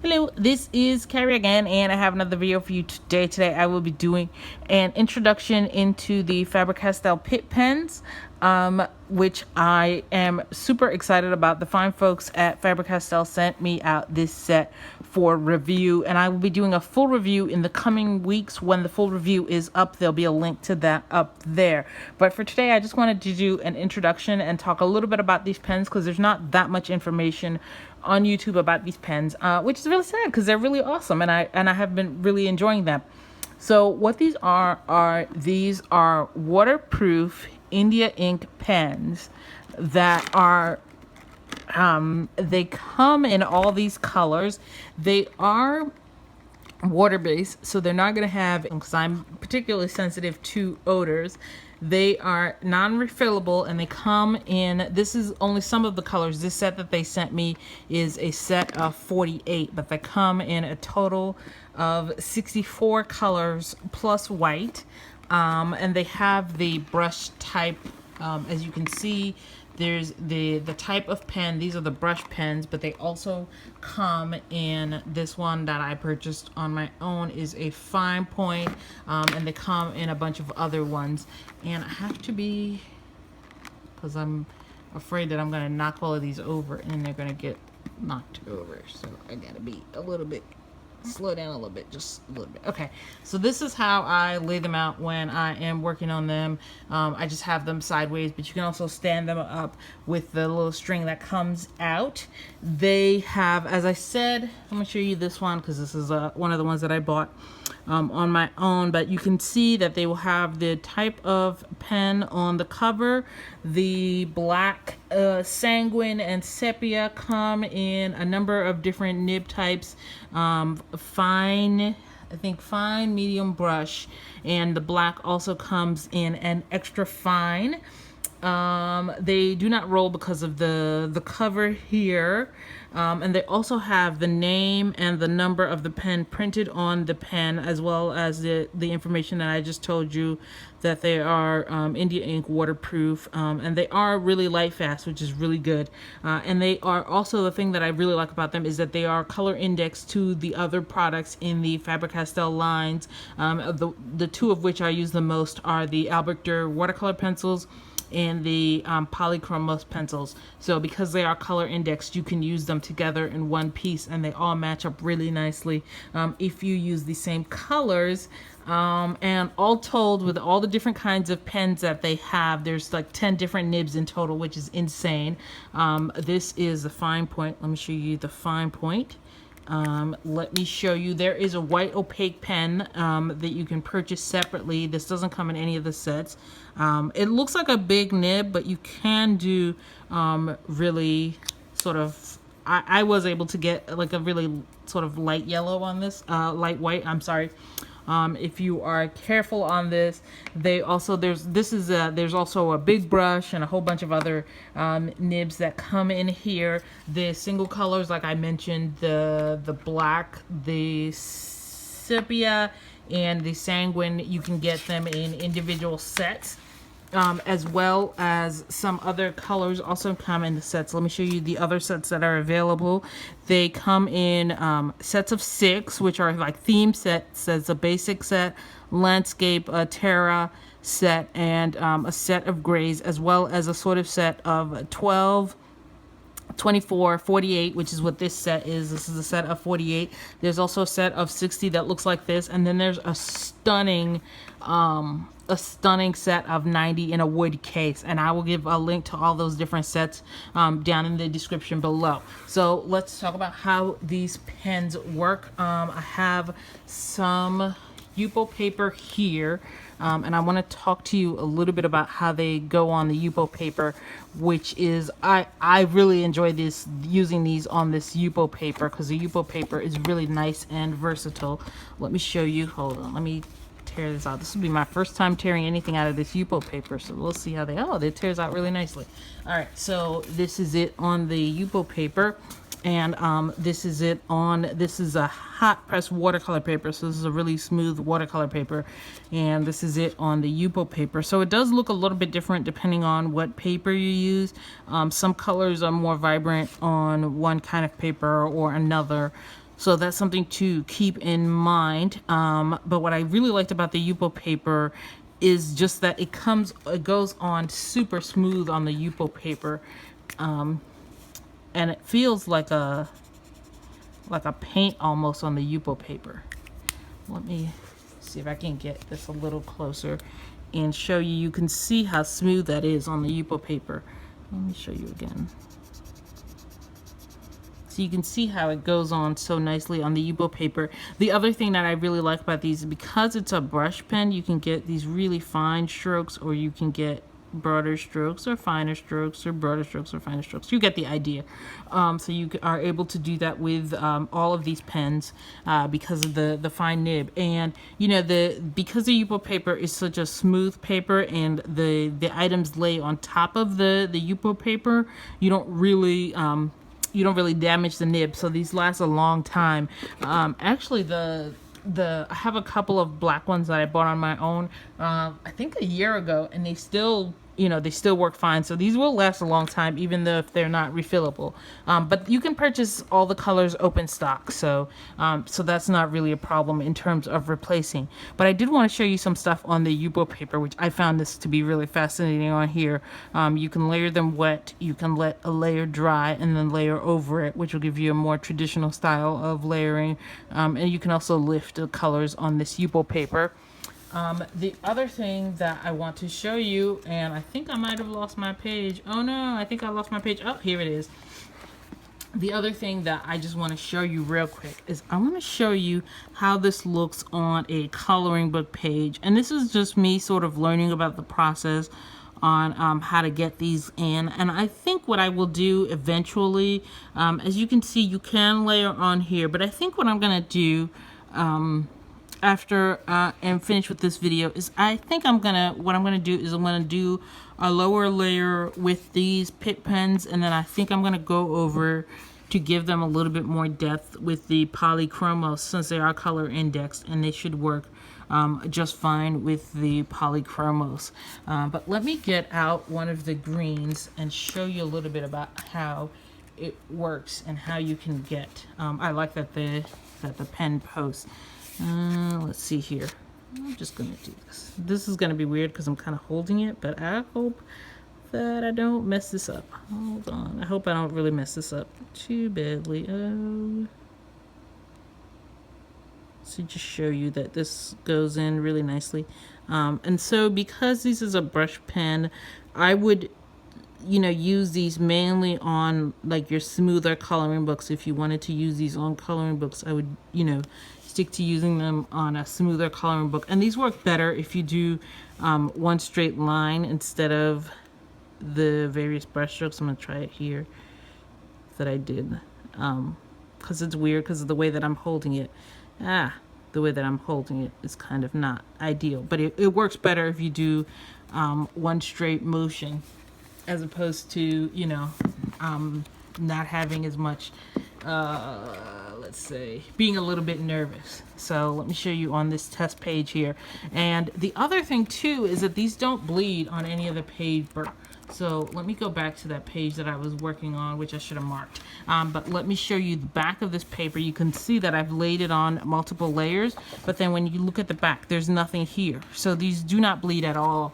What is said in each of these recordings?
Hello, this is Carrie again, and I have another video for you today. Today I will be doing an introduction into the Faber Castell Pitt Pens, which I am super excited about. The fine folks at Faber Castell sent me out this set for review, and I will be doing a full review in the coming weeks. When the full review is up, there'll be a link to that up there. But for today, I just wanted to do an introduction and talk a little bit about these pens because there's not that much information on YouTube about these pens, which is really sad because they're really awesome, and I have been really enjoying them. So what these are these are waterproof India ink pens that are they come in all these colors. They are water-based, so they're not going to have, because I'm particularly sensitive to odors, they are non-refillable, and they come in, this is only some of the colors. This set that they sent me is a set of 48, but they come in a total of 64 colors plus white, and they have the brush type. As you can see, there's the type of pen. These are the brush pens, but they also come in, this one that I purchased on my own is a fine point, and they come in a bunch of other ones. And I have to be, because I'm afraid that I'm going to knock all of these over and they're going to get knocked over. So I got to be a little bit, slow down a little bit, just a little bit. Okay, so this is how I lay them out when I am working on them. I just have them sideways, but you can also stand them up with the little string that comes out. They have, as I said, I'm gonna show you this one because this is one of the ones that I bought on my own, but you can see that they will have the type of pen on the cover. The black, sanguine, and sepia come in a number of different nib types. Fine, I think fine, medium, brush, and the black also comes in an extra fine. They do not roll because of the cover here, and they also have the name and the number of the pen printed on the pen, as well as the information that I just told you, that they are India ink waterproof, and they are really light fast, which is really good. And they are also, the thing that I really like about them is that they are color indexed to the other products in the Faber Castell lines. The two of which I use the most are the Albert Durr watercolor pencils and the Polychromos pencils. So because they are color indexed, you can use them together in one piece, and they all match up really nicely if you use the same colors. And all told, with all the different kinds of pens that they have, there's like 10 different nibs in total, which is insane. This is the fine point. Let me show you the fine point. Let me show you, there is a white opaque pen that you can purchase separately. This doesn't come in any of the sets. It looks like a big nib, but you can do really sort of, I was able to get like a really sort of light yellow on this, light white, I'm sorry. If you are careful on this, they also, there's also a big brush and a whole bunch of other nibs that come in here. The single colors, like I mentioned, the black, the sepia, and the sanguine, you can get them in individual sets. As well as some other colors also come in the sets. Let me show you the other sets that are available. They come in sets of 6, which are like theme sets. As a basic set, landscape, a terra set, and a set of grays, as well as a sort of set of 12, 24, 48, which is what this set is. This is a set of 48. There's also a set of 60 that looks like this, and then there's a stunning set of 90 in a wood case, and I will give a link to all those different sets down in the description below. So let's talk about how these pens work. I have some Yupo paper here, and I want to talk to you a little bit about how they go on the Yupo paper, which is, I really enjoy using these on this Yupo paper because the Yupo paper is really nice and versatile. Let me show you, hold on, let me tear this out. This will be my first time tearing anything out of this Yupo paper, so we'll see how it tears out really nicely. All right, so this is it on the Yupo paper, and this is it on, this is a hot press watercolor paper, so this is a really smooth watercolor paper, and this is it on the Yupo paper. So it does look a little bit different depending on what paper you use. Some colors are more vibrant on one kind of paper or another. So that's something to keep in mind. But what I really liked about the Yupo paper is just that it goes on super smooth on the Yupo paper. And it feels like a paint almost on the Yupo paper. Let me see if I can get this a little closer and show you. You can see how smooth that is on the Yupo paper. Let me show you again. So you can see how it goes on so nicely on the Yupo paper. The other thing that I really like about these is because it's a brush pen, you can get these really fine strokes, or you can get broader strokes or finer strokes, or broader strokes or finer strokes. You get the idea. So you are able to do that with all of these pens because of the fine nib. And you know, because the Yupo paper is such a smooth paper and the items lay on top of the Yupo paper, you don't really damage the nib, so these last a long time. Actually, I have a couple of black ones that I bought on my own, I think a year ago, and they still work fine. So these will last a long time, even though if they're not refillable. But you can purchase all the colors open stock, so that's not really a problem in terms of replacing. But I did want to show you some stuff on the Yupo paper, which I found this to be really fascinating on here. You can layer them wet, you can let a layer dry, and then layer over it, which will give you a more traditional style of layering. And you can also lift the colors on this Yupo paper. The other thing that I want to show you, and I think I might have lost my page. Oh no, I think I lost my page. Oh, here it is. The other thing that I just want to show you real quick is I want to show you how this looks on a coloring book page. And this is just me sort of learning about the process on how to get these in. And I think what I will do eventually, as you can see, you can layer on here, but I think what I'm going to do after I'm finished with this video is what I'm gonna do is I'm gonna do a lower layer with these Pitt pens, and then I think I'm gonna go over to give them a little bit more depth with the Polychromos, since they are color indexed, and they should work just fine with the Polychromos. But let me get out one of the greens and show you a little bit about how it works and how you can get. I like that the pen posts. Let's see here. I'm just gonna do this. This is gonna be weird because I'm kind of holding it, but I hope that I don't mess this up. Hold on. I hope I don't really mess this up too badly. So just show you that this goes in really nicely. And so because this is a brush pen, I would use these mainly on like your smoother coloring books. If you wanted to use these on coloring books, I would stick to using them on a smoother coloring book. And these work better if you do one straight line instead of the various brush strokes. I'm gonna try it here that I did, because it's weird because of the way that I'm holding it. The way that I'm holding it is kind of not ideal, but it works better if you do one straight motion, as opposed to not having as much let's say being a little bit nervous. So let me show you on this test page here. And the other thing too is that these don't bleed on any other paper. So let me go back to that page that I was working on, which I should have marked. But let me show you the back of this paper. You can see that I've laid it on multiple layers, but then when you look at the back, there's nothing here. So these do not bleed at all,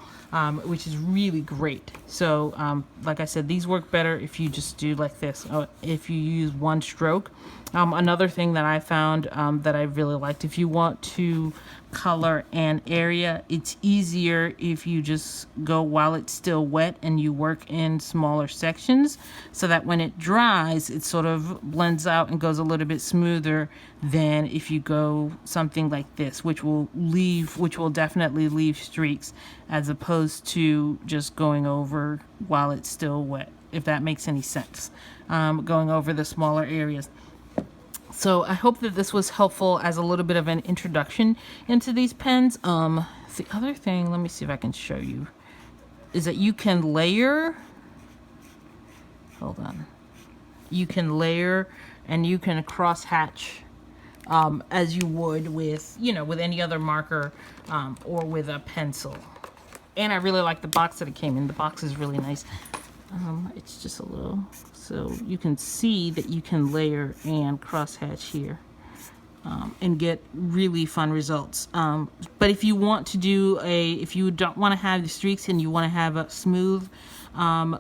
which is really great. So like I said, these work better if you just do like this, if you use one stroke. Another thing that I found that I really liked, if you want to color an area, it's easier if you just go while it's still wet and you work in smaller sections, so that when it dries, it sort of blends out and goes a little bit smoother than if you go something like this, which will definitely leave streaks, as opposed to just going over while it's still wet, if that makes any sense, going over the smaller areas. So I hope that this was helpful as a little bit of an introduction into these pens. The other thing, let me see if I can show you, is that you can layer. Hold on. You can layer and you can cross hatch as you would with, with any other marker or with a pencil. And I really like the box that it came in. The box is really nice. It's just a little, so you can see that you can layer and cross hatch here. and get really fun results. But if you want to do if you don't want to have the streaks and you want to have a smooth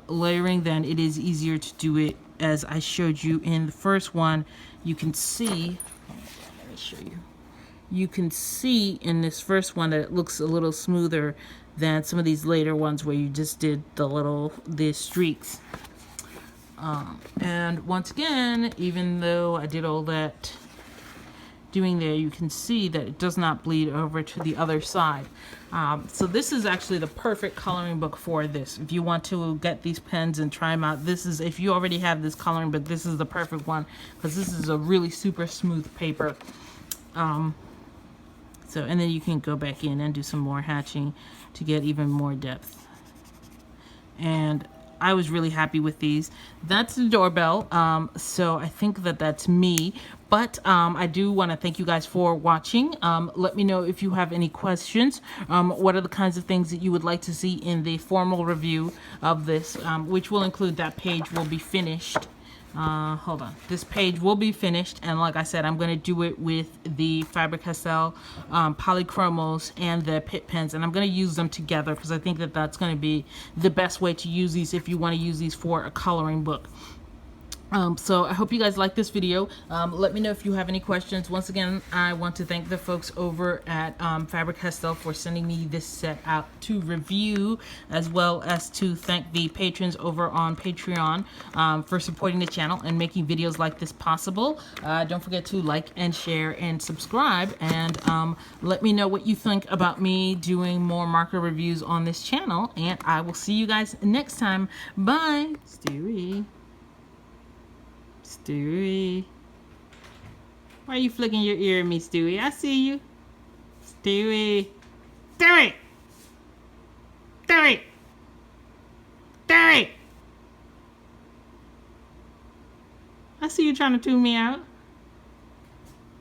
layering, then it is easier to do it as I showed you in the first one. You can see, let me show you. You can see in this first one that it looks a little smoother than some of these later ones where you just did the streaks. And once again, even though I did all that doing there, you can see that it does not bleed over to the other side. So this is actually the perfect coloring book for this. If you want to get these pens and try them out, this is, if you already have this coloring book, this is the perfect one, because this is a really super smooth paper. And then you can go back in and do some more hatching to get even more depth. And I was really happy with these. That's the doorbell. So I think that that's me. But I do want to thank you guys for watching. Let me know if you have any questions. What are the kinds of things that you would like to see in the formal review of this, which will include that page will be finished. Hold on. This page will be finished, and like I said, I'm going to do it with the Faber Castell Polychromos and the Pitt pens, and I'm going to use them together because I think that that's going to be the best way to use these if you want to use these for a coloring book. So I hope you guys like this video. Let me know if you have any questions. Once again, I want to thank the folks over at Faber Castell for sending me this set out to review, as well as to thank the patrons over on Patreon for supporting the channel and making videos like this possible. Don't forget to like and share and subscribe, and let me know what you think about me doing more marker reviews on this channel, and I will see you guys next time. Bye. Stewie. Why are you flicking your ear at me, Stewie? I see you. Stewie. Stewie! Stewie! Stewie! I see you trying to tune me out.